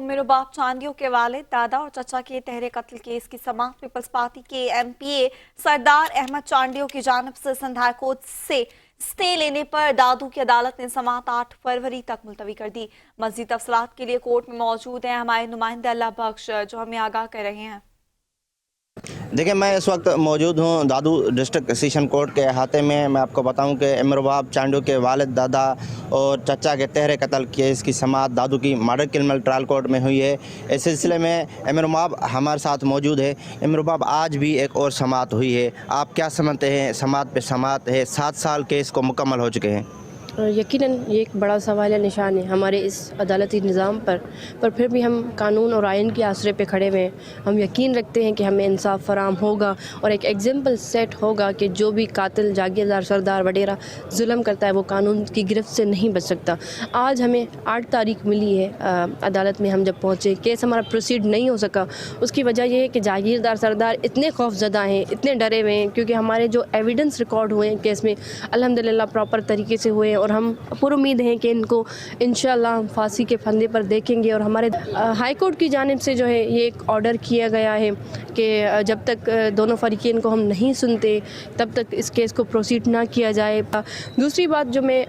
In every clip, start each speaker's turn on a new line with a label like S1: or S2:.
S1: उम्र रुबाब चांदियों के वालिद, दादा और चचा के तहरे कत्ल केस की समाअत पीपल्स पार्टी के एमपीए सरदार अहमद चांडियों की जानिब से सिंध हाई कोर्ट से स्टे लेने पर दादू की अदालत ने समाअत 8 फरवरी तक मुलतवी कर दी। मज़ीद तफसलात के लिए कोर्ट में मौजूद हैं हमारे नुमाइंदे अल्लाह बख्श, जो हमें आगाह कर रहे हैं।
S2: देखिए, मैं इस वक्त मौजूद हूँ दादू डिस्ट्रिक्ट सेशन कोर्ट के अहाते में। मैं आपको बताऊं कि उम्र रुबाब चांडियों के वालिद, दादा और चचा के तहरे कत्ल केस की समाअत दादू की मॉडल क्रिमिनल ट्रायल कोर्ट में हुई है। इस सिलसिले में उम्र रुबाब हमारे साथ मौजूद है। उम्र रुबाब, आज भी एक और समाअत हुई है, आप क्या समझते हैं? समाअत पे समाअत है, 7 साल केस को मुकम्मल हो चुके हैं।
S3: यकीनन ये एक बड़ा सवाल निशान है हमारे इस अदालती निज़ाम पर फिर भी हम कानून और आइन के आसरे पे खड़े हुए हैं। हम यकीन रखते हैं कि हमें इंसाफ फराम होगा और एक एग्जाम्पल सेट होगा कि जो भी कातिल, जागीरदार, सरदार वगैरह जुल्म करता है वो कानून की गिरफ्त से नहीं बच सकता। आज हमें 8 तारीख मिली है, अदालत में हम जब पहुँचे केस हमारा प्रोसीड नहीं हो सका। उसकी वजह यह है कि जागीरदार सरदार इतने खौफजदा हैं, इतने डरे हुए हैं, क्योंकि हमारे जो एविडेंस रिकॉर्ड हुए हैं केस में अल्हम्दुलिल्लाह प्रॉपर तरीके से हुए हैं और हम पूरी उम्मीद है कि इनको इंशाल्लाह फांसी के फंदे पर देखेंगे। और हमारे हाई कोर्ट की जानिब से जो है ये एक ऑर्डर किया गया है कि जब तक दोनों फरीक़ैन को हम नहीं सुनते तब तक इस केस को प्रोसीड ना किया जाए। दूसरी बात जो मैं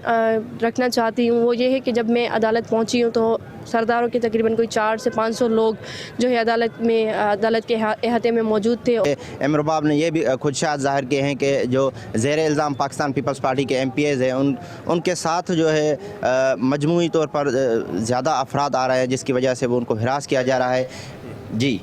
S3: रखना चाहती हूँ वो ये है कि जब मैं अदालत पहुँची हूँ तो सरदारों के तकरीबन कोई 400 से 500 लोग जो है अदालत के अहाते में मौजूद थे।
S2: उम्र रुबाब ने यह भी खुदशात ज़ाहिर किए हैं कि जो ज़ेरे इल्ज़ाम पाकिस्तान पीपल्स पार्टी के MPAs हैं उनके साथ जो है मजमूई तौर पर ज़्यादा अफराद आ रहे हैं, जिसकी वजह से वो उनको हिरास किया जा रहा है। जी।